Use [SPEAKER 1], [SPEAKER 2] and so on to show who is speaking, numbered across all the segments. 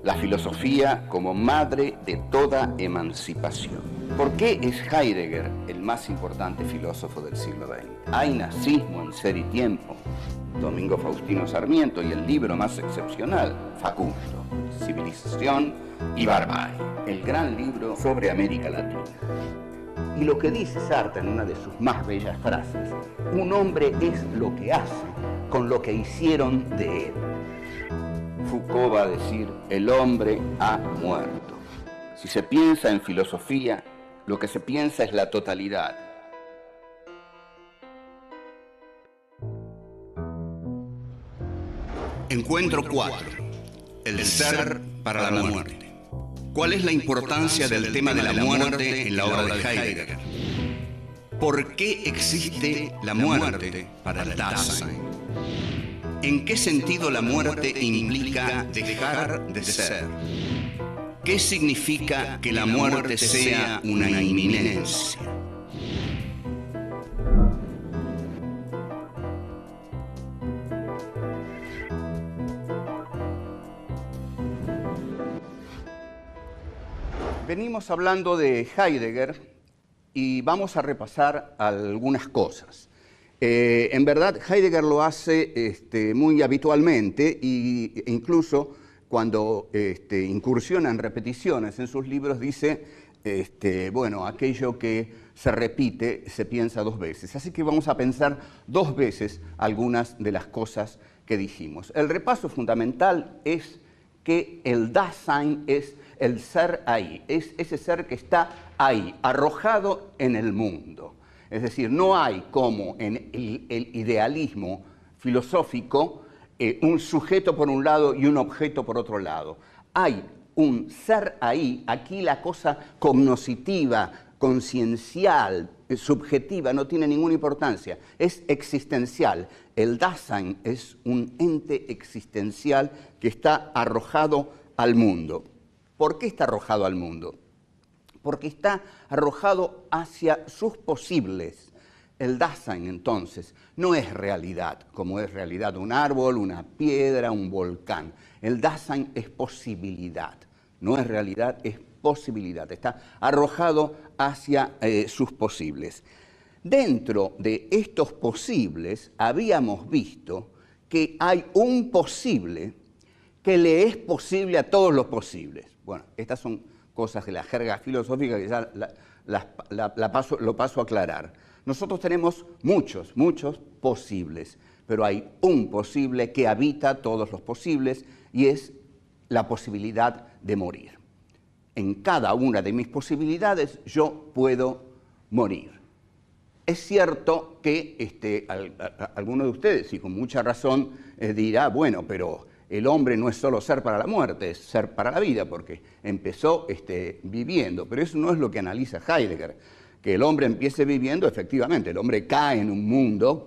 [SPEAKER 1] la filosofía como madre de toda emancipación. ¿Por qué es Heidegger el más importante filósofo del siglo XX? Hay nazismo en Ser y Tiempo, Domingo Faustino Sarmiento, y el libro más excepcional, Facundo, Civilización y Barbarie, el gran libro sobre América Latina. Y lo que dice Sartre en una de sus más bellas frases: un hombre es lo que hace con lo que hicieron de él. Foucault va a decir: el hombre ha muerto. Si se piensa en filosofía, lo que se piensa es la totalidad. Encuentro 4. El ser para la muerte. ¿Cuál es la importancia del tema de la muerte en la obra de Heidegger? ¿Por qué existe la muerte para el Dasein? ¿En qué sentido la muerte implica dejar de ser? ¿Qué significa que la muerte sea una inminencia? Venimos hablando de Heidegger y vamos a repasar algunas cosas. En verdad, Heidegger lo hace muy habitualmente e incluso cuando incursiona en repeticiones en sus libros dice, bueno, aquello que se repite se piensa 2 veces. Así que vamos a pensar 2 veces algunas de las cosas que dijimos. El repaso fundamental es que el Dasein es el ser ahí, es ese ser que está ahí, arrojado en el mundo. Es decir, no hay como en el idealismo filosófico un sujeto por un lado y un objeto por otro lado. Hay un ser ahí, aquí la cosa cognoscitiva, conciencial, subjetiva, no tiene ninguna importancia, es existencial. El Dasein es un ente existencial que está arrojado al mundo. ¿Por qué está arrojado al mundo? Porque está arrojado hacia sus posibles. El Dasein, entonces, no es realidad, como es realidad un árbol, una piedra, un volcán. El Dasein es posibilidad, no es realidad, es posibilidad. Está arrojado hacia sus posibles. Dentro de estos posibles habíamos visto que hay un posible que le es posible a todos los posibles. Bueno, estas son cosas de la jerga filosófica que ya lo paso a aclarar. Nosotros tenemos muchos posibles, pero hay un posible que habita todos los posibles y es la posibilidad de morir. En cada una de mis posibilidades yo puedo morir. Es cierto que alguno de ustedes, y con mucha razón, dirá, bueno, pero el hombre no es solo ser para la muerte, es ser para la vida, porque empezó viviendo. Pero eso no es lo que analiza Heidegger. Que el hombre empiece viviendo, efectivamente, el hombre cae en un mundo,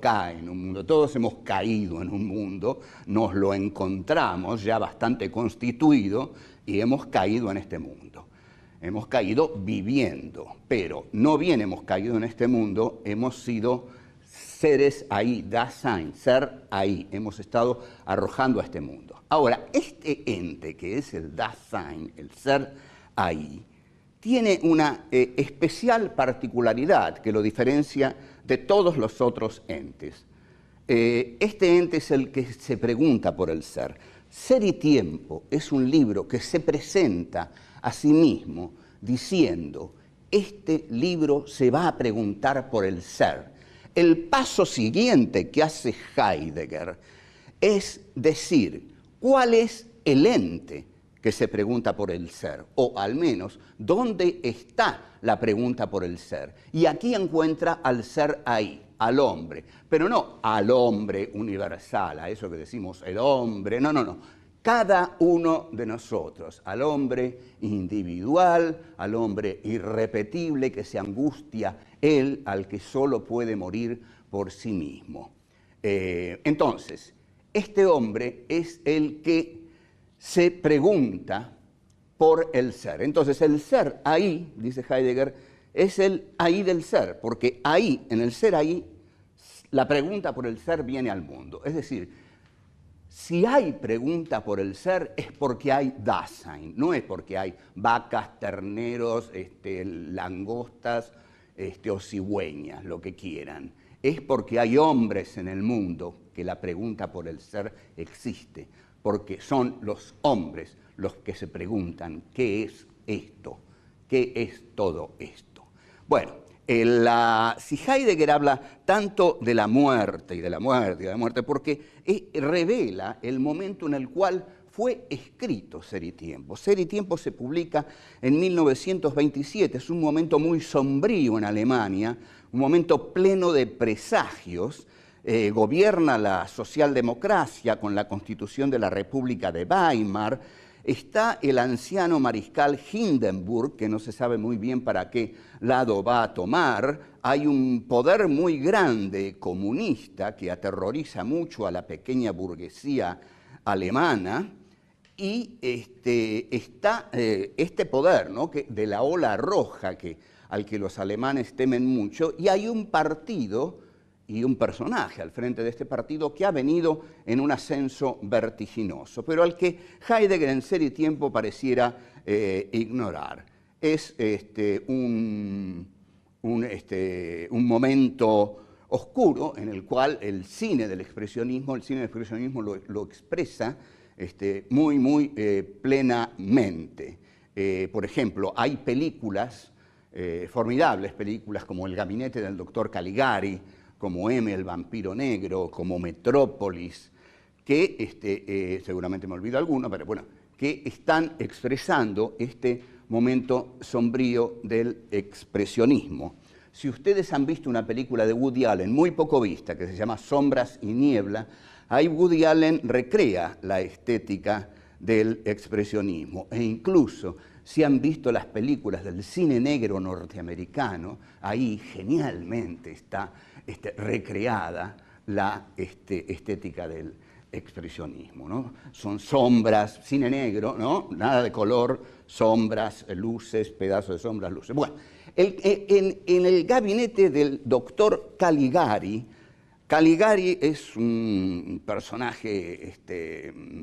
[SPEAKER 1] todos hemos caído en un mundo, nos lo encontramos ya bastante constituido y hemos caído en este mundo. Hemos caído viviendo, pero no bien hemos caído en este mundo, hemos sido seres ahí, Dasein, ser ahí, hemos estado arrojando a este mundo. Ahora, este ente que es el Dasein, el ser ahí, tiene una especial particularidad que lo diferencia de todos los otros entes. Este ente es el que se pregunta por el ser. Ser y Tiempo es un libro que se presenta a sí mismo diciendo, este libro se va a preguntar por el ser. El paso siguiente que hace Heidegger es decir, ¿cuál es el ente que se pregunta por el ser? O al menos, ¿dónde está la pregunta por el ser? Y aquí encuentra al ser ahí, al hombre, pero no al hombre universal, a eso que decimos el hombre, no. Cada uno de nosotros, al hombre individual, al hombre irrepetible que se angustia él, al que solo puede morir por sí mismo. Entonces, este hombre es el que se pregunta por el ser. Entonces, el ser ahí, dice Heidegger, es el ahí del ser, porque ahí, en el ser ahí, la pregunta por el ser viene al mundo. Es decir, Si hay pregunta por el ser, es porque hay Dasein, no es porque hay vacas, terneros, langostas o cigüeñas, lo que quieran. Es porque hay hombres en el mundo que la pregunta por el ser existe, porque son los hombres los que se preguntan ¿qué es esto? ¿Qué es todo esto? Bueno, si Heidegger habla tanto de la muerte y de la muerte y de la muerte, porque revela el momento en el cual fue escrito Ser y Tiempo. Ser y Tiempo se publica en 1927, es un momento muy sombrío en Alemania, un momento pleno de presagios. Gobierna la socialdemocracia con la constitución de la República de Weimar. Está el anciano mariscal Hindenburg, que no se sabe muy bien para qué lado va a tomar. Hay un poder muy grande comunista que aterroriza mucho a la pequeña burguesía alemana. Y está este poder, ¿no?, de la ola roja al que los alemanes temen mucho. Y hay un partido y un personaje al frente de este partido que ha venido en un ascenso vertiginoso, pero al que Heidegger en Ser y Tiempo pareciera ignorar. Es un momento oscuro en el cual el cine del expresionismo lo expresa muy plenamente. Por ejemplo, hay películas, formidables películas como El gabinete del doctor Caligari, como M, el vampiro negro, como Metrópolis, que seguramente me olvido alguno, pero bueno, que están expresando este momento sombrío del expresionismo. Si ustedes han visto una película de Woody Allen, muy poco vista, que se llama Sombras y Niebla, ahí Woody Allen recrea la estética del expresionismo. E incluso, si han visto las películas del cine negro norteamericano, ahí genialmente está recreada la estética del expresionismo, ¿no? Son sombras, cine negro, ¿no? Nada de color, sombras, luces, pedazos de sombras, luces. Bueno, en el gabinete del doctor Caligari, Caligari es un personaje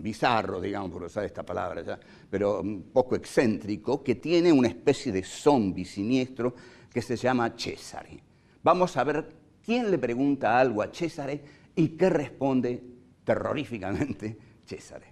[SPEAKER 1] bizarro, digamos, por usar esta palabra ya, pero un poco excéntrico, que tiene una especie de zombi siniestro que se llama Cesare. Vamos a ver quién le pregunta algo a Cesare y qué responde terroríficamente Cesare.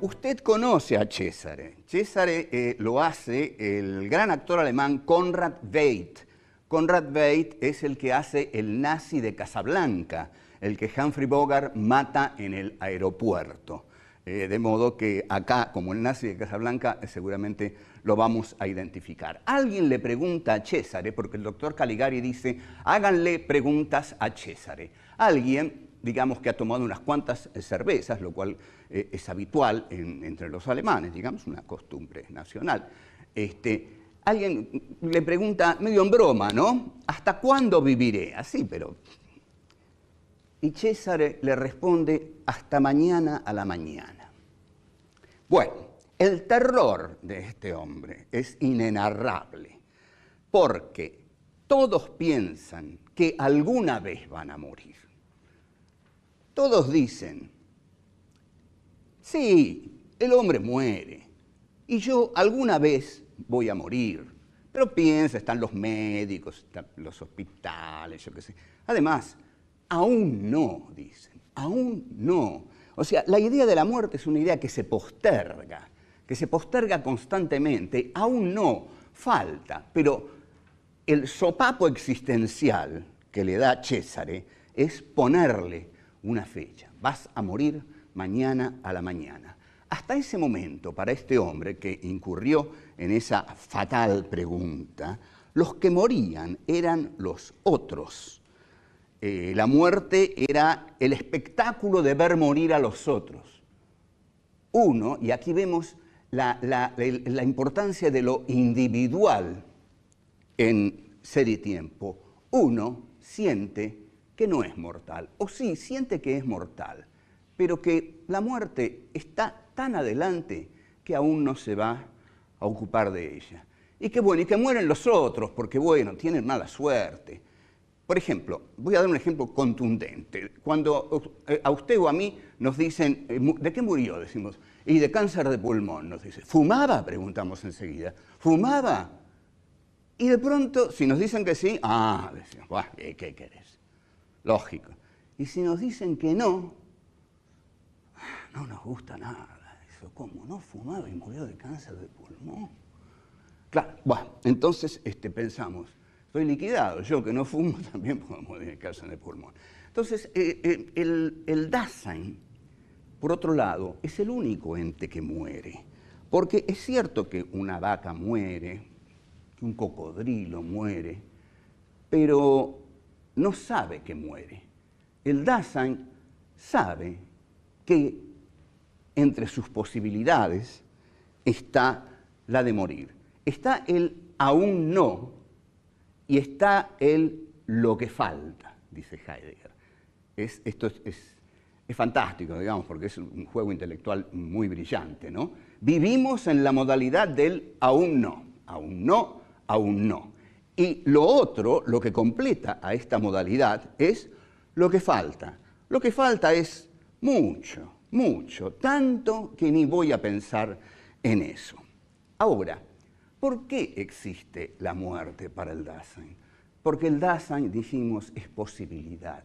[SPEAKER 1] Usted conoce a Cesare. Cesare lo hace el gran actor alemán Konrad Veidt. Konrad Veidt es el que hace el nazi de Casablanca, el que Humphrey Bogart mata en el aeropuerto. De modo que acá, como el nazi de Casablanca, seguramente lo vamos a identificar. Alguien le pregunta a Cesare, porque el doctor Caligari dice, háganle preguntas a Cesare. Alguien, digamos, que ha tomado unas cuantas cervezas, lo cual es habitual entre los alemanes, digamos, una costumbre nacional. Alguien le pregunta, medio en broma, ¿no? ¿Hasta cuándo viviré? Así, pero... Y Cesare le responde, hasta mañana a la mañana. Bueno, el terror de este hombre es inenarrable, porque todos piensan que alguna vez van a morir. Todos dicen, sí, el hombre muere, y yo alguna vez voy a morir. Pero piensa, están los médicos, están los hospitales, yo qué sé. Además, aún no, dicen, aún no. O sea, la idea de la muerte es una idea que se posterga constantemente, aún no, falta. Pero el sopapo existencial que le da Cesare es ponerle una fecha. Vas a morir mañana a la mañana. Hasta ese momento, para este hombre que incurrió en esa fatal pregunta, los que morían eran los otros. La muerte era el espectáculo de ver morir a los otros. Uno, y aquí vemos la importancia de lo individual en Ser y Tiempo, uno siente que no es mortal, o sí, siente que es mortal, pero que la muerte está tan adelante que aún no se va a ocupar de ella. Y que bueno, y que mueren los otros, porque bueno, tienen mala suerte. Por ejemplo, voy a dar un ejemplo contundente. Cuando a usted o a mí nos dicen, ¿de qué murió? Decimos, y de cáncer de pulmón, nos dice. ¿Fumaba? Preguntamos enseguida. ¿Fumaba? Y de pronto, si nos dicen que sí, decimos, bueno, ¿qué querés? Lógico. Y si nos dicen que no, no nos gusta nada. Eso, ¿cómo? ¿No fumaba y murió de cáncer de pulmón? Claro, bueno, entonces pensamos, estoy liquidado, yo que no fumo también puedo morir de cáncer de pulmón. Entonces, el Dasein, por otro lado, es el único ente que muere. Porque es cierto que una vaca muere, que un cocodrilo muere, pero no sabe que muere. El Dasein sabe que entre sus posibilidades está la de morir. Está el aún no y está el lo que falta, dice Heidegger. Esto es fantástico, digamos, porque es un juego intelectual muy brillante, ¿no? Vivimos en la modalidad del aún no, aún no, aún no. Y lo otro, lo que completa a esta modalidad, es lo que falta. Lo que falta es mucho, mucho, tanto que ni voy a pensar en eso. Ahora, ¿por qué existe la muerte para el Dasein? Porque el Dasein, dijimos, es posibilidad.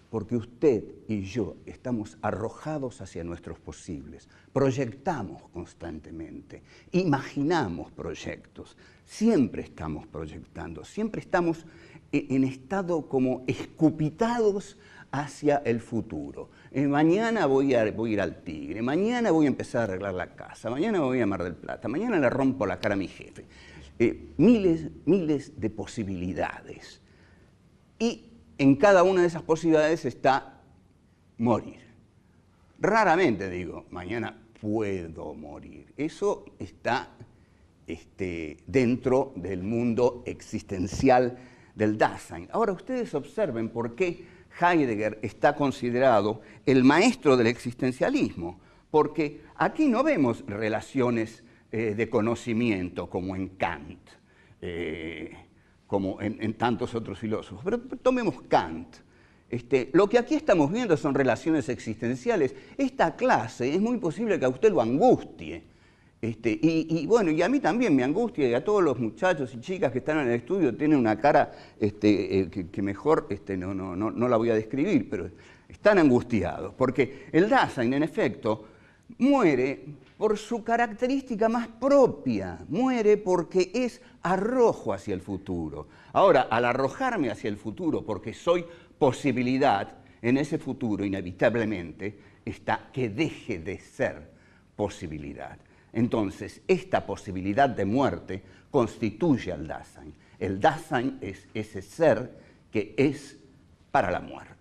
[SPEAKER 1] Porque usted y yo estamos arrojados hacia nuestros posibles, proyectamos constantemente, imaginamos proyectos, siempre estamos proyectando, siempre estamos en estado como escupitados hacia el futuro. Mañana voy a ir al Tigre, mañana voy a empezar a arreglar la casa, mañana voy a Mar del Plata, mañana le rompo la cara a mi jefe. Miles de posibilidades. Y en cada una de esas posibilidades está morir. Raramente digo, mañana puedo morir. Eso está dentro del mundo existencial del Dasein. Ahora ustedes observen por qué Heidegger está considerado el maestro del existencialismo, porque aquí no vemos relaciones de conocimiento como en Kant, como en tantos otros filósofos. Pero tomemos Kant. Lo que aquí estamos viendo son relaciones existenciales. Esta clase es muy posible que a usted lo angustie. Bueno, y a mí también me angustia, y a todos los muchachos y chicas que están en el estudio tienen una cara que mejor no la voy a describir, pero están angustiados, porque el Dasein, en efecto, muere por su característica más propia, muere porque es arrojo hacia el futuro. Ahora, al arrojarme hacia el futuro porque soy posibilidad, en ese futuro inevitablemente está que deje de ser posibilidad. Entonces, esta posibilidad de muerte constituye al Dasein. El Dasein es ese ser que es para la muerte.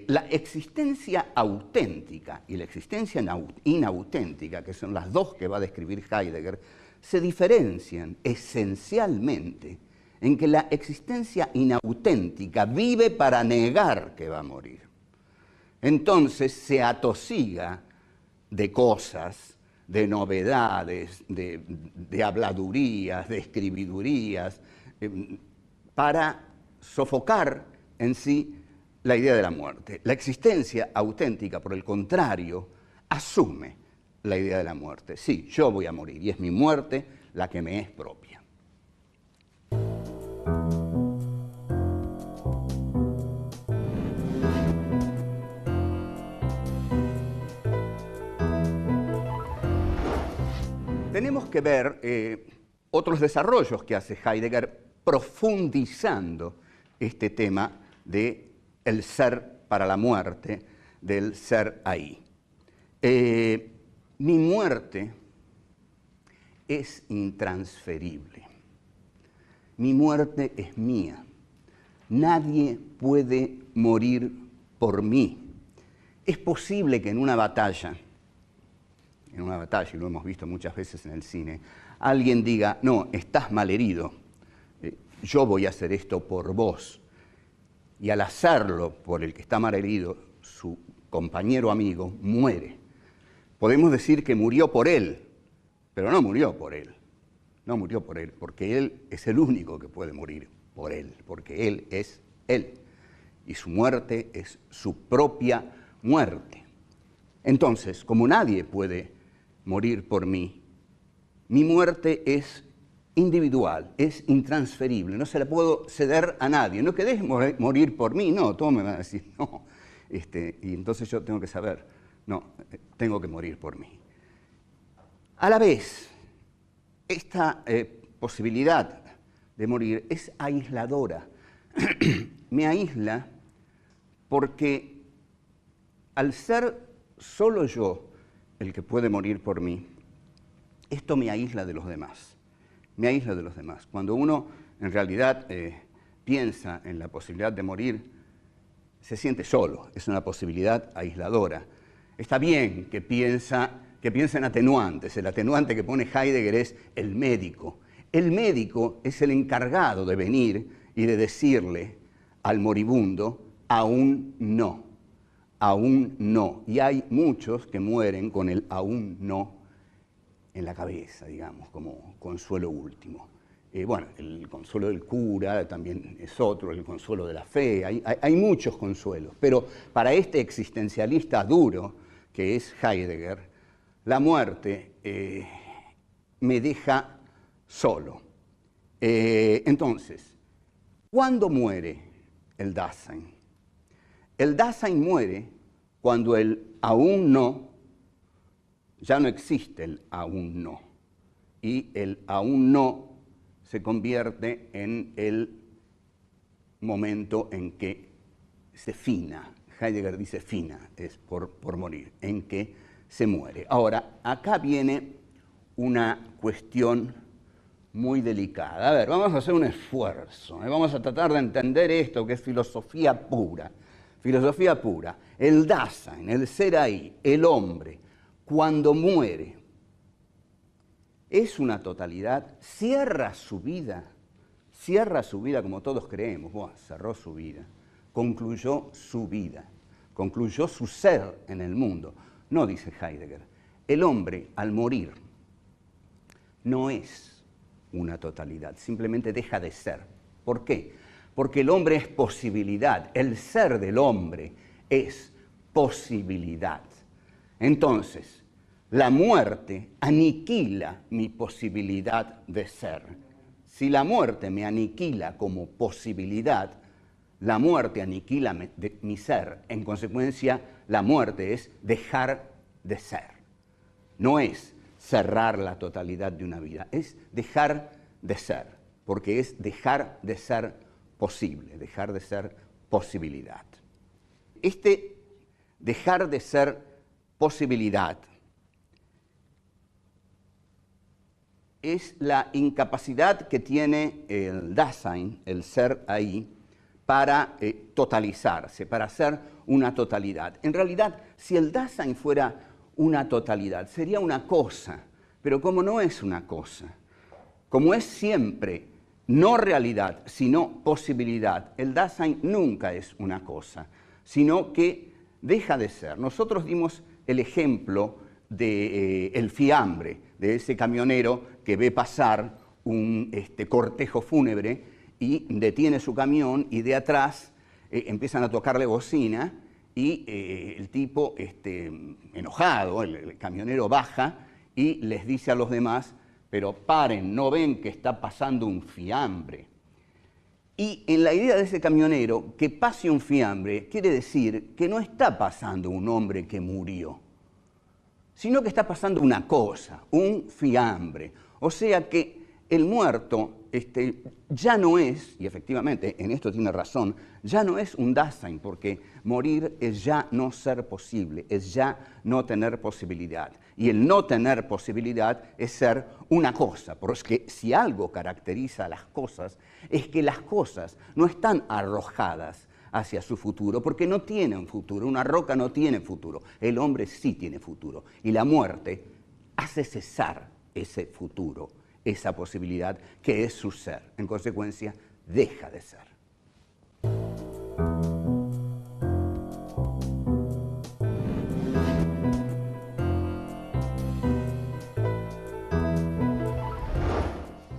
[SPEAKER 1] La existencia auténtica y la existencia inauténtica, que son las dos que va a describir Heidegger, se diferencian esencialmente en que la existencia inauténtica vive para negar que va a morir. Entonces se atosiga de cosas, de novedades, de habladurías, de escribidurías, para sofocar en sí la idea de la muerte. La existencia auténtica, por el contrario, asume la idea de la muerte. Sí, yo voy a morir y es mi muerte la que me es propia. Tenemos que ver otros desarrollos que hace Heidegger profundizando este tema de el ser para la muerte, del ser ahí. Mi muerte es intransferible. Mi muerte es mía. Nadie puede morir por mí. Es posible que en una batalla, y lo hemos visto muchas veces en el cine, alguien diga, no, estás malherido, yo voy a hacer esto por vos. Y al hacerlo por el que está malherido, su compañero amigo muere. Podemos decir que murió por él, pero no murió por él. No murió por él, porque él es el único que puede morir por él, porque él es él. Y su muerte es su propia muerte. Entonces, como nadie puede morir por mí, mi muerte es individual, es intransferible, no se la puedo ceder a nadie. No querés morir por mí, no, todos me van a decir no. Y entonces yo tengo que saber, no, tengo que morir por mí. A la vez, esta posibilidad de morir es aisladora. Me aísla porque al ser solo yo el que puede morir por mí, esto me aísla de los demás. Me aísla de los demás. Cuando uno en realidad piensa en la posibilidad de morir, se siente solo. Es una posibilidad aisladora. Está bien que piensa en atenuantes. El atenuante que pone Heidegger es el médico. El médico es el encargado de venir y de decirle al moribundo, aún no, aún no. Y hay muchos que mueren con el aún no en la cabeza, digamos, como consuelo último. Bueno, el consuelo del cura también es otro, el consuelo de la fe, hay muchos consuelos, pero para este existencialista duro, que es Heidegger, la muerte me deja solo. Entonces, ¿cuándo muere el Dasein? El Dasein muere cuando el aún no, ya no existe el aún no, y el aún no se convierte en el momento en que se fina. Heidegger dice fina, es por morir, en que se muere. Ahora, acá viene una cuestión muy delicada. A ver, vamos a hacer un esfuerzo, vamos a tratar de entender esto que es filosofía pura. Filosofía pura. El Dasein, el ser ahí, el hombre, cuando muere, es una totalidad, cierra su vida como todos creemos. Bueno, cerró su vida, concluyó su ser en el mundo. No, dice Heidegger, el hombre al morir no es una totalidad, simplemente deja de ser. ¿Por qué? Porque el hombre es posibilidad, el ser del hombre es posibilidad. Entonces, la muerte aniquila mi posibilidad de ser. Si la muerte me aniquila como posibilidad, la muerte aniquila mi ser. En consecuencia, la muerte es dejar de ser. No es cerrar la totalidad de una vida, es dejar de ser, porque es dejar de ser posible, dejar de ser posibilidad. Este dejar de ser posibilidad es la incapacidad que tiene el Dasein, el ser ahí, para totalizarse, para ser una totalidad. En realidad, si el Dasein fuera una totalidad, sería una cosa, pero como no es una cosa, como es siempre no realidad, sino posibilidad, el Dasein nunca es una cosa, sino que deja de ser. Nosotros dimos el ejemplo del fiambre, de ese camionero que ve pasar un cortejo fúnebre y detiene su camión y de atrás empiezan a tocarle bocina y el tipo enojado, el camionero baja y les dice a los demás, pero paren, ¿no ven que está pasando un fiambre? Y en la idea de ese camionero, que pase un fiambre quiere decir que no está pasando un hombre que murió, sino que está pasando una cosa, un fiambre. O sea que el muerto ya no es, y efectivamente en esto tiene razón, ya no es un Dasein, porque morir es ya no ser posible, es ya no tener posibilidad. Y el no tener posibilidad es ser una cosa, porque si algo caracteriza a las cosas, es que las cosas no están arrojadas hacia su futuro, porque no tienen futuro. Una roca no tiene futuro, el hombre sí tiene futuro. Y la muerte hace cesar ese futuro, esa posibilidad que es su ser. En consecuencia, deja de ser.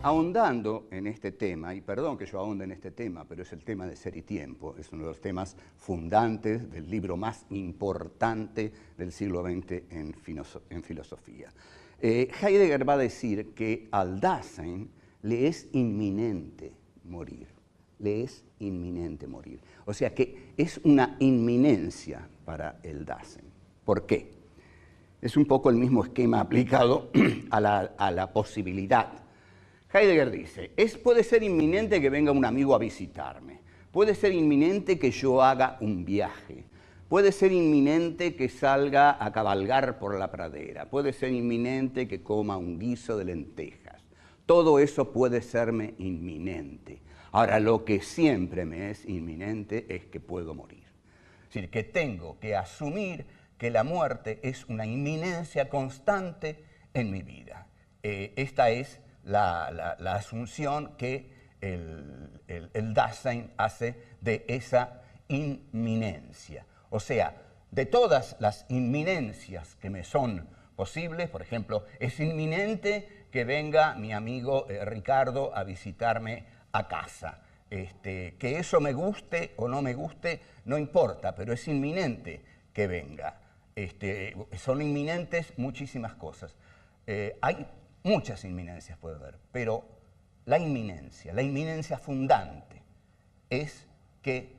[SPEAKER 1] ahondando en este tema, y perdón que yo ahonde en este tema, pero es el tema de Ser y Tiempo, es uno de los temas fundantes del libro más importante del siglo XX en filosofía. Heidegger va a decir que al Dasein le es inminente morir, le es inminente morir. O sea que es una inminencia para el Dasein. ¿Por qué? Es un poco el mismo esquema aplicado a la posibilidad. Heidegger dice, puede ser inminente que venga un amigo a visitarme, puede ser inminente que yo haga un viaje, puede ser inminente que salga a cabalgar por la pradera, puede ser inminente que coma un guiso de lentejas. Todo eso puede serme inminente. Ahora, lo que siempre me es inminente es que puedo morir. Es decir, que tengo que asumir que la muerte es una inminencia constante en mi vida. Esta es la asunción que el Dasein hace de esa inminencia. O sea, de todas las inminencias que me son posibles, por ejemplo, es inminente que venga mi amigo Ricardo a visitarme a casa. Que eso me guste o no me guste, no importa, pero es inminente que venga. Son inminentes muchísimas cosas. Hay muchas inminencias, puede haber, pero la inminencia fundante es que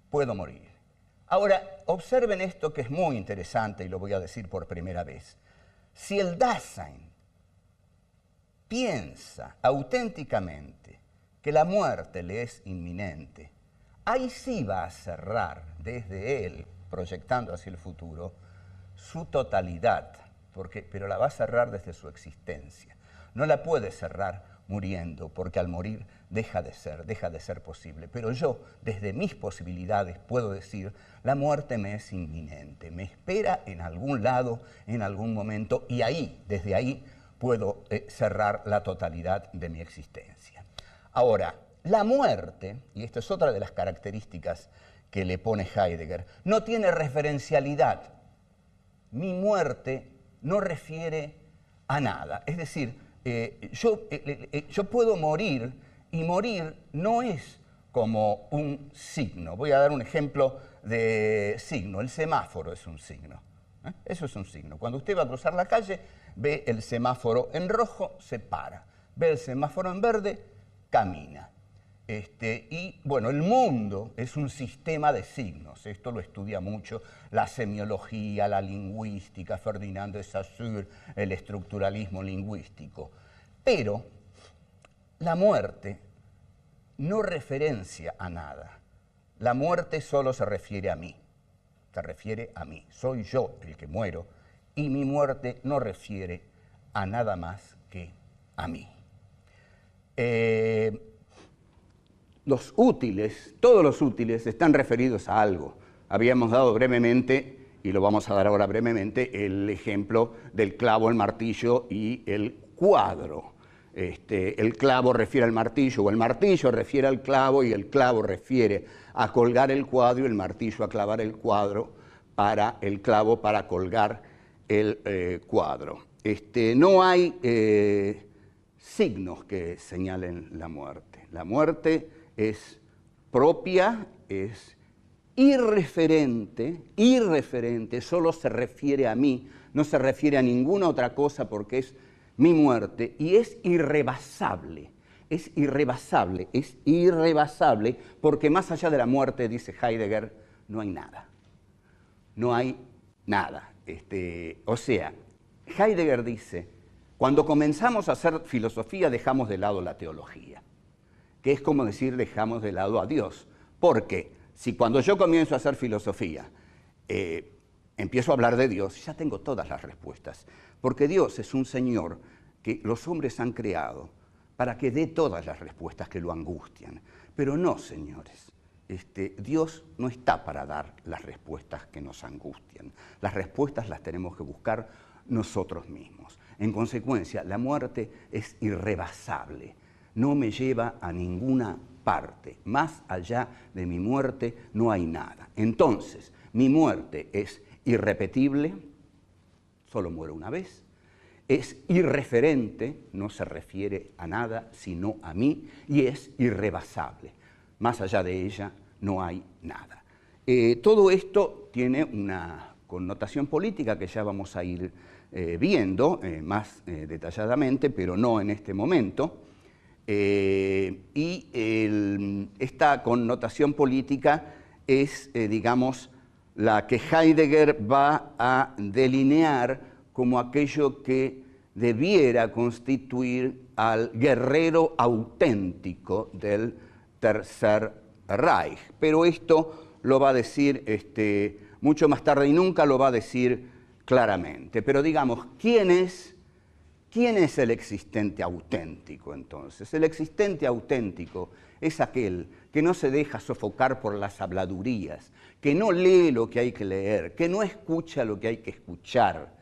[SPEAKER 1] puedo morir. Ahora, observen esto que es muy interesante y lo voy a decir por primera vez. Si el Dasein piensa auténticamente que la muerte le es inminente, ahí sí va a cerrar desde él, proyectando hacia el futuro, su totalidad, pero la va a cerrar desde su existencia. No la puede cerrar muriendo, porque al morir deja de ser posible. Pero yo, desde mis posibilidades, puedo decir, la muerte me es inminente, me espera en algún lado, en algún momento, y ahí, desde ahí, puedo cerrar la totalidad de mi existencia. Ahora, la muerte, y esto es otra de las características que le pone Heidegger, no tiene referencialidad. Mi muerte no refiere a nada. Es decir, yo puedo morir y morir no es como un signo. Voy a dar un ejemplo de signo. El semáforo es un signo. Eso es un signo. Cuando usted va a cruzar la calle, ve el semáforo en rojo, se para. Ve el semáforo en verde, camina. Y bueno, el mundo es un sistema de signos. Esto lo estudia mucho la semiología, la lingüística, Ferdinand de Saussure, el estructuralismo lingüístico. Pero la muerte no referencia a nada. La muerte solo se refiere a mí. Se refiere a mí. Soy yo el que muero y mi muerte no refiere a nada más que a mí. Los útiles, todos los útiles están referidos a algo. Habíamos dado brevemente, y lo vamos a dar ahora brevemente, el ejemplo del clavo, el martillo y el cuadro. El clavo refiere al martillo, o el martillo refiere al clavo, y el clavo refiere a colgar el cuadro, y el martillo a clavar el cuadro para el clavo para colgar el cuadro. No hay signos que señalen la muerte. La muerte es propia, es irreferente, solo se refiere a mí, no se refiere a ninguna otra cosa porque es mi muerte, y es irrebasable porque más allá de la muerte, dice Heidegger, no hay nada. No hay nada. O sea, Heidegger dice, cuando comenzamos a hacer filosofía dejamos de lado la teología, que es como decir dejamos de lado a Dios. Porque si cuando yo comienzo a hacer filosofía empiezo a hablar de Dios, ya tengo todas las respuestas. Porque Dios es un Señor que los hombres han creado para que dé todas las respuestas que lo angustian. Pero no, señores, Dios no está para dar las respuestas que nos angustian. Las respuestas las tenemos que buscar nosotros mismos. En consecuencia, la muerte es irrebasable. No me lleva a ninguna parte. Más allá de mi muerte no hay nada. Entonces, mi muerte es irrepetible, solo muero una vez, es irreferente, no se refiere a nada sino a mí, y es irrebasable. Más allá de ella no hay nada. Todo esto tiene una connotación política que ya vamos a ir viendo más detalladamente, pero no en este momento. Esta connotación política es, digamos, la que Heidegger va a delinear como aquello que debiera constituir al guerrero auténtico del Tercer Reich. Pero esto lo va a decir mucho más tarde y nunca lo va a decir claramente. Pero digamos, ¿quién es el existente auténtico entonces? El existente auténtico es aquel que no se deja sofocar por las habladurías, que no lee lo que hay que leer, que no escucha lo que hay que escuchar,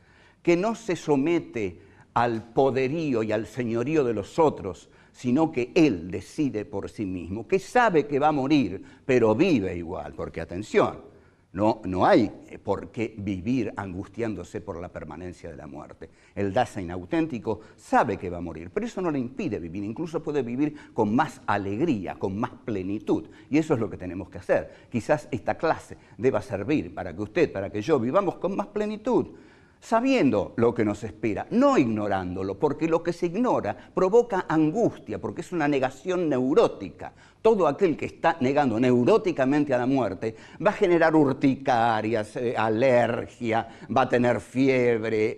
[SPEAKER 1] que no se somete al poderío y al señorío de los otros, sino que él decide por sí mismo, que sabe que va a morir, pero vive igual, porque atención, no hay por qué vivir angustiándose por la permanencia de la muerte. El Dasein auténtico sabe que va a morir, pero eso no le impide vivir, incluso puede vivir con más alegría, con más plenitud, y eso es lo que tenemos que hacer. Quizás esta clase deba servir para que usted, para que yo vivamos con más plenitud, sabiendo lo que nos espera, no ignorándolo, porque lo que se ignora provoca angustia, porque es una negación neurótica. Todo aquel que está negando neuróticamente a la muerte va a generar urticarias, alergia, va a tener fiebre,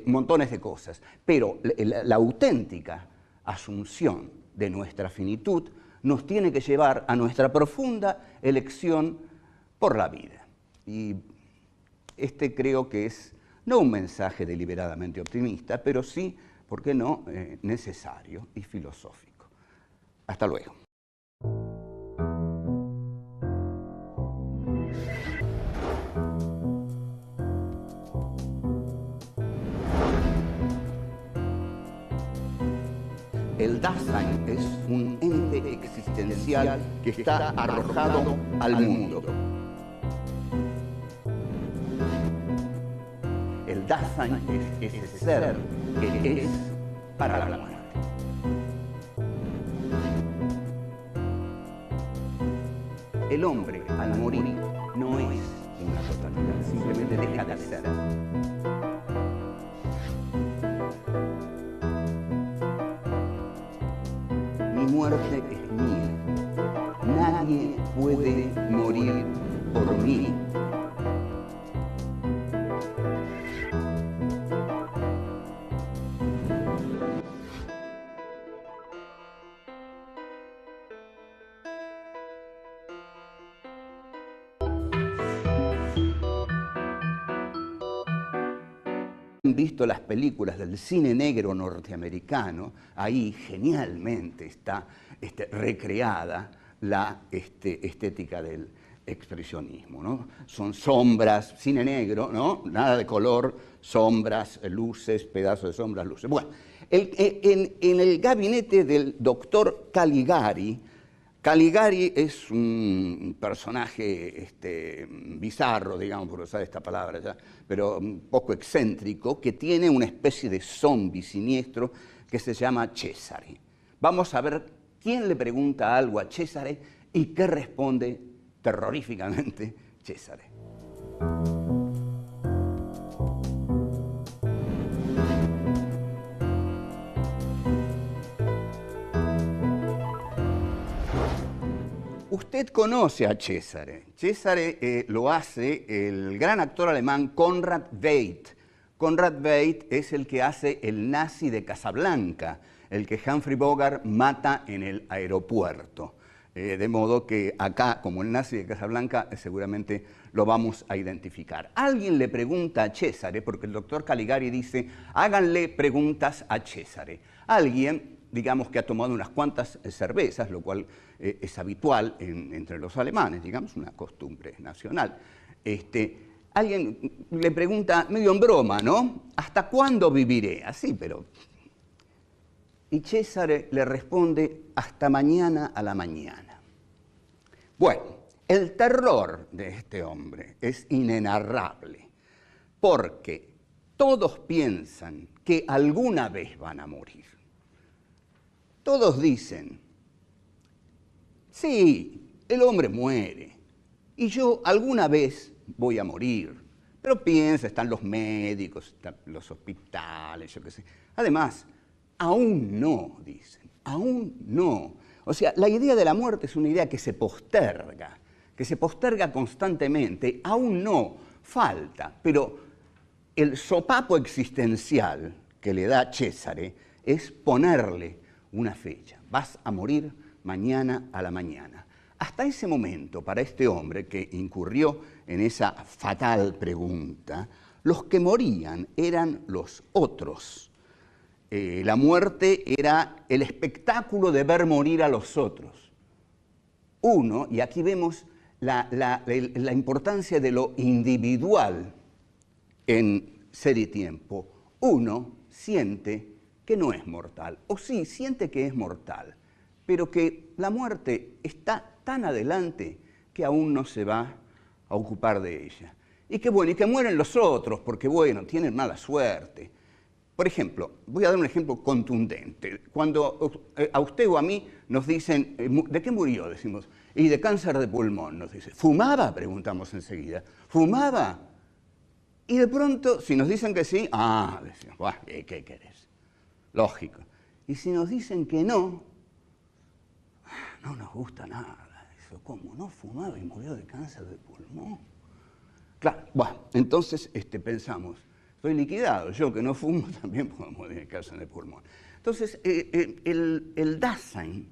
[SPEAKER 1] montones de cosas. Pero la auténtica asunción de nuestra finitud nos tiene que llevar a nuestra profunda elección por la vida. Y creo que es no un mensaje deliberadamente optimista, pero sí, ¿por qué no?, necesario y filosófico. Hasta luego. El Dasein es un ente existencial que está arrojado al mundo. El Dasein es ese ser que es para la muerte. El hombre, al morir, no es una totalidad, simplemente deja de ser. Mi muerte es mía. Nadie puede morir por mí. Visto las películas del cine negro norteamericano, ahí genialmente está recreada la estética del expresionismo, ¿no? Son sombras, cine negro, ¿no? Nada de color, sombras, luces, pedazos de sombras, luces. Bueno, en el gabinete del doctor Caligari, Caligari es un personaje bizarro, digamos, por usar esta palabra ya, pero un poco excéntrico, que tiene una especie de zombi siniestro que se llama Cesare. Vamos a ver quién le pregunta algo a Cesare y qué responde terroríficamente Cesare. Usted conoce a Cesare. Cesare lo hace el gran actor alemán Conrad Veidt. Conrad Veidt es el que hace el nazi de Casablanca, el que Humphrey Bogart mata en el aeropuerto. De modo que acá, como el nazi de Casablanca, seguramente lo vamos a identificar. Alguien le pregunta a Cesare, porque el doctor Caligari dice, háganle preguntas a Cesare. Alguien, digamos, que ha tomado unas cuantas cervezas, lo cual es habitual entre los alemanes, digamos, una costumbre nacional. Alguien le pregunta, medio en broma, ¿no? ¿Hasta cuándo viviré? Así, pero... Y Cesare le responde, hasta mañana a la mañana. Bueno, el terror de este hombre es inenarrable, porque todos piensan que alguna vez van a morir. Todos dicen, sí, el hombre muere y yo alguna vez voy a morir. Pero piensa, están los médicos, están los hospitales, yo qué sé. Además, aún no, dicen, aún no. O sea, la idea de la muerte es una idea que se posterga constantemente, aún no, falta. Pero el sopapo existencial que le da Cesare es ponerle una fecha. Vas a morir mañana a la mañana. Hasta ese momento, para este hombre que incurrió en esa fatal pregunta, los que morían eran los otros. La muerte era el espectáculo de ver morir a los otros. Uno, y aquí vemos la importancia de lo individual en Ser y Tiempo, uno siente que no es mortal, o sí, siente que es mortal, pero que la muerte está tan adelante que aún no se va a ocupar de ella. Y que bueno, y que mueren los otros, porque bueno, tienen mala suerte. Por ejemplo, voy a dar un ejemplo contundente. Cuando a usted o a mí nos dicen, ¿de qué murió? Decimos, y de cáncer de pulmón, nos dice. ¿Fumaba? Preguntamos enseguida. ¿Fumaba? Y de pronto, si nos dicen que sí, decimos, ¿qué querés? Lógico. Y si nos dicen que no, no nos gusta nada. Eso, ¿cómo? ¿No fumaba y murió de cáncer de pulmón? Claro, bueno, entonces pensamos, estoy liquidado, yo que no fumo también puedo morir de cáncer de pulmón. Entonces, el Dasein,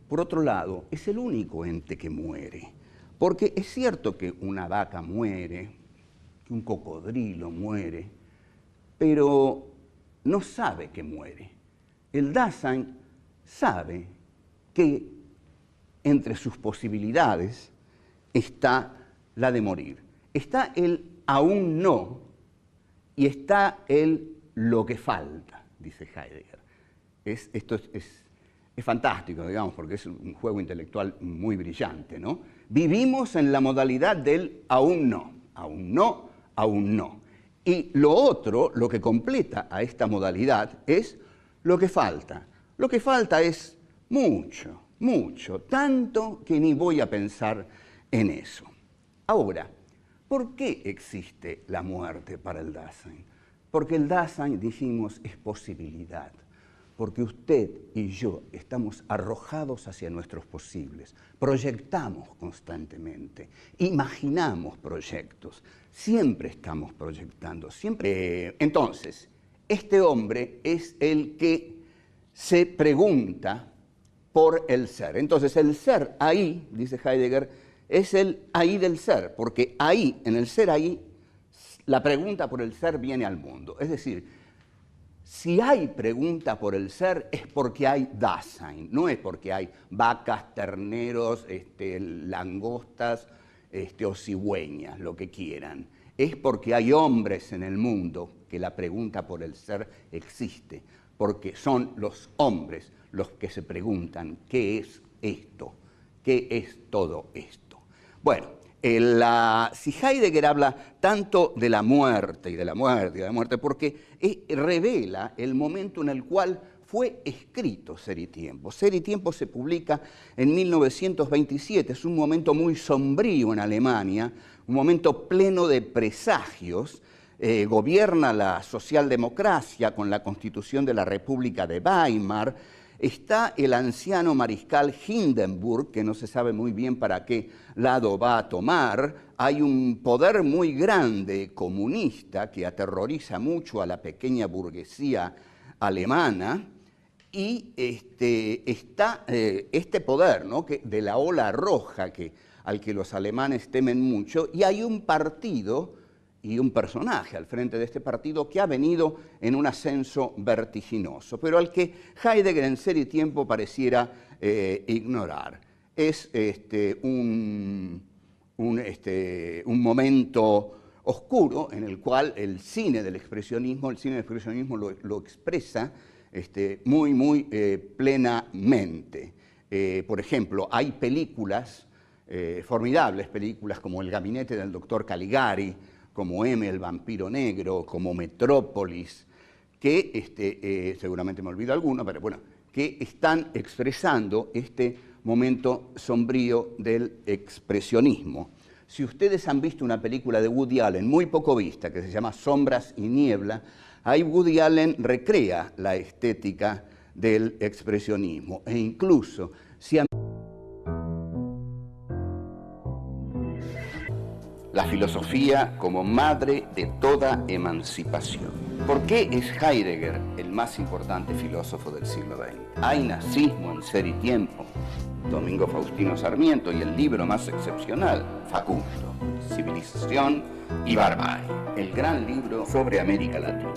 [SPEAKER 1] por otro lado, es el único ente que muere. Porque es cierto que una vaca muere, que un cocodrilo muere, pero no sabe que muere. El Dasein sabe que entre sus posibilidades está la de morir. Está el aún no y está el lo que falta, dice Heidegger. Esto es fantástico, digamos, porque es un juego intelectual muy brillante, ¿no? Vivimos en la modalidad del aún no, aún no, aún no. Y lo otro, lo que completa a esta modalidad, es lo que falta. Lo que falta es mucho, mucho, tanto que ni voy a pensar en eso. Ahora, ¿por qué existe la muerte para el Dasein? Porque el Dasein, dijimos, es posibilidad. Porque usted y yo estamos arrojados hacia nuestros posibles, proyectamos constantemente, imaginamos proyectos, siempre estamos proyectando, siempre. Entonces, este hombre es el que se pregunta por el ser. Entonces, el ser ahí, dice Heidegger, es el ahí del ser, porque ahí, en el ser ahí, la pregunta por el ser viene al mundo. Es decir, si hay pregunta por el ser es porque hay Dasein, no es porque hay vacas, terneros, langostas o cigüeñas, lo que quieran. Es porque hay hombres en el mundo que la pregunta por el ser existe, porque son los hombres los que se preguntan ¿qué es esto? ¿Qué es todo esto? Bueno, si Heidegger habla tanto de la muerte y de la muerte y de la muerte, porque revela el momento en el cual fue escrito Ser y Tiempo. Ser y Tiempo se publica en 1927, es un momento muy sombrío en Alemania, un momento pleno de presagios. Gobierna la socialdemocracia con la Constitución de la República de Weimar. Está el anciano mariscal Hindenburg, que no se sabe muy bien para qué lado va a tomar. Hay un poder muy grande comunista que aterroriza mucho a la pequeña burguesía alemana. Y está este poder, ¿no?, de la ola roja al que los alemanes temen mucho. Y hay un partido y un personaje al frente de este partido que ha venido en un ascenso vertiginoso, pero al que Heidegger en Ser y Tiempo pareciera ignorar. Es un momento oscuro en el cual el cine del expresionismo lo expresa muy plenamente. Por ejemplo, hay películas, formidables películas como El gabinete del doctor Caligari, como M, el vampiro negro, como Metrópolis, que seguramente me olvido alguno, pero bueno, que están expresando este momento sombrío del expresionismo. Si ustedes han visto una película de Woody Allen, muy poco vista, que se llama Sombras y Niebla, ahí Woody Allen recrea la estética del expresionismo e incluso si la filosofía como madre de toda emancipación. ¿Por qué es Heidegger el más importante filósofo del siglo XX? Hay nazismo en Ser y Tiempo, Domingo Faustino Sarmiento, y el libro más excepcional, Facundo, Civilización y Barbarie, el gran libro sobre América Latina.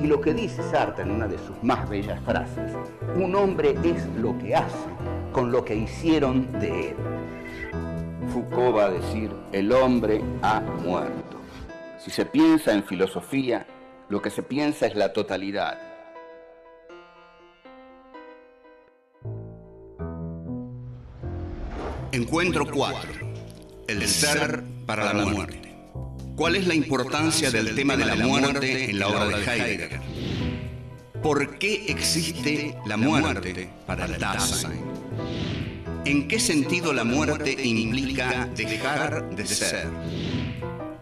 [SPEAKER 1] Y lo que dice Sartre en una de sus más bellas frases, un hombre es lo que hace con lo que hicieron de él. Foucault va a decir, el hombre ha muerto. Si se piensa en filosofía, lo que se piensa es la totalidad. Encuentro 4. El ser para la muerte. ¿Cuál es la importancia del tema de la muerte en la obra de Heidegger? ¿Por qué existe la muerte para el Dasein? ¿En qué sentido la muerte implica dejar de ser?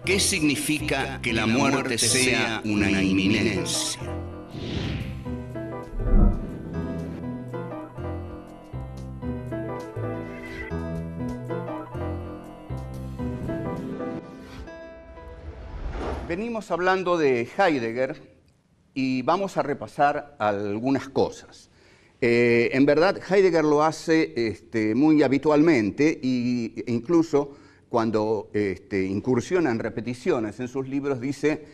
[SPEAKER 1] ¿Qué significa que la muerte sea una inminencia? Venimos hablando de Heidegger y vamos a repasar algunas cosas. En verdad, Heidegger lo hace muy habitualmente e incluso cuando incursiona en repeticiones en sus libros dice,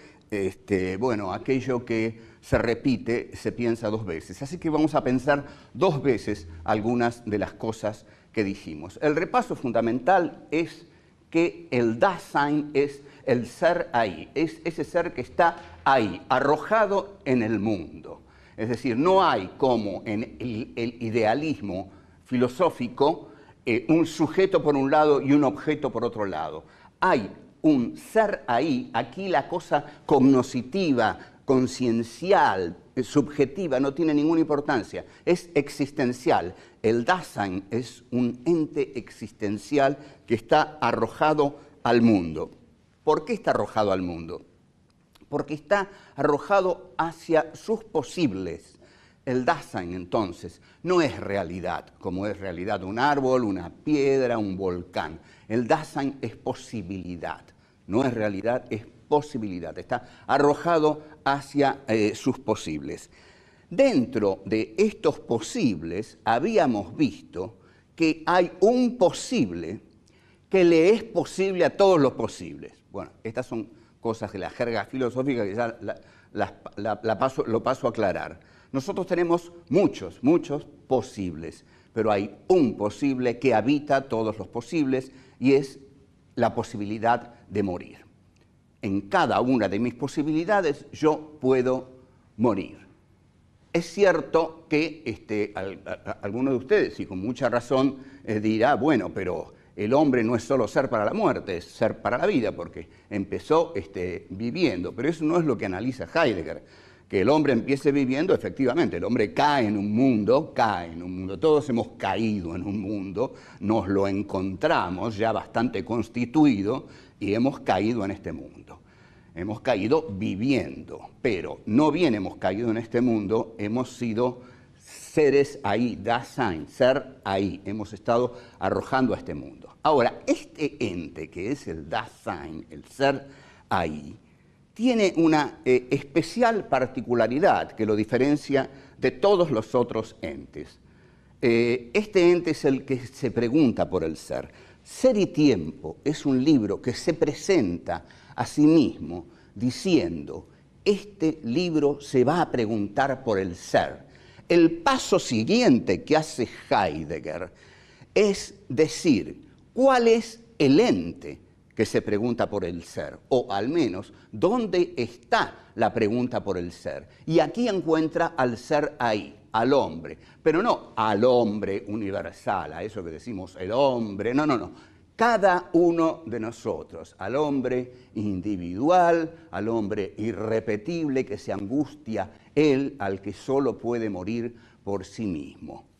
[SPEAKER 1] bueno, aquello que se repite se piensa dos veces. Así que vamos a pensar dos veces algunas de las cosas que dijimos. El repaso fundamental es que el Dasein es el ser ahí, es ese ser que está ahí, arrojado en el mundo. Es decir, no hay como en el idealismo filosófico un sujeto por un lado y un objeto por otro lado. Hay un ser ahí, aquí la cosa cognoscitiva, conciencial, subjetiva, no tiene ninguna importancia, es existencial. El Dasein es un ente existencial que está arrojado al mundo. ¿Por qué está arrojado al mundo? Porque está arrojado hacia sus posibles. El Dasein, entonces, no es realidad, como es realidad un árbol, una piedra, un volcán. El Dasein es posibilidad, no es realidad, es posibilidad. Está arrojado hacia sus posibles. Dentro de estos posibles, habíamos visto que hay un posible que le es posible a todos los posibles. Bueno, estas son cosas de la jerga filosófica que ya lo paso a aclarar. Nosotros tenemos muchos posibles, pero hay un posible que habita todos los posibles y es la posibilidad de morir. En cada una de mis posibilidades yo puedo morir. Es cierto que alguno de ustedes, y con mucha razón, dirá, bueno, pero el hombre no es solo ser para la muerte, es ser para la vida, porque empezó viviendo. Pero eso no es lo que analiza Heidegger. Que el hombre empiece viviendo, efectivamente, el hombre cae en un mundo, todos hemos caído en un mundo, nos lo encontramos ya bastante constituido y hemos caído en este mundo. Hemos caído viviendo, pero no bien hemos caído en este mundo, hemos sido seres ahí, Dasein, ser ahí, hemos estado arrojando a este mundo. Ahora, este ente que es el Dasein, el ser ahí, tiene una especial particularidad que lo diferencia de todos los otros entes. Este ente es el que se pregunta por el ser. Ser y Tiempo es un libro que se presenta a sí mismo diciendo, este libro se va a preguntar por el ser. El paso siguiente que hace Heidegger es decir, ¿cuál es el ente que se pregunta por el ser? O al menos, ¿dónde está la pregunta por el ser? Y aquí encuentra al ser ahí, al hombre, pero no al hombre universal, a eso que decimos el hombre, no. cada uno de nosotros, al hombre individual, al hombre irrepetible que se angustia, él al que solo puede morir por sí mismo.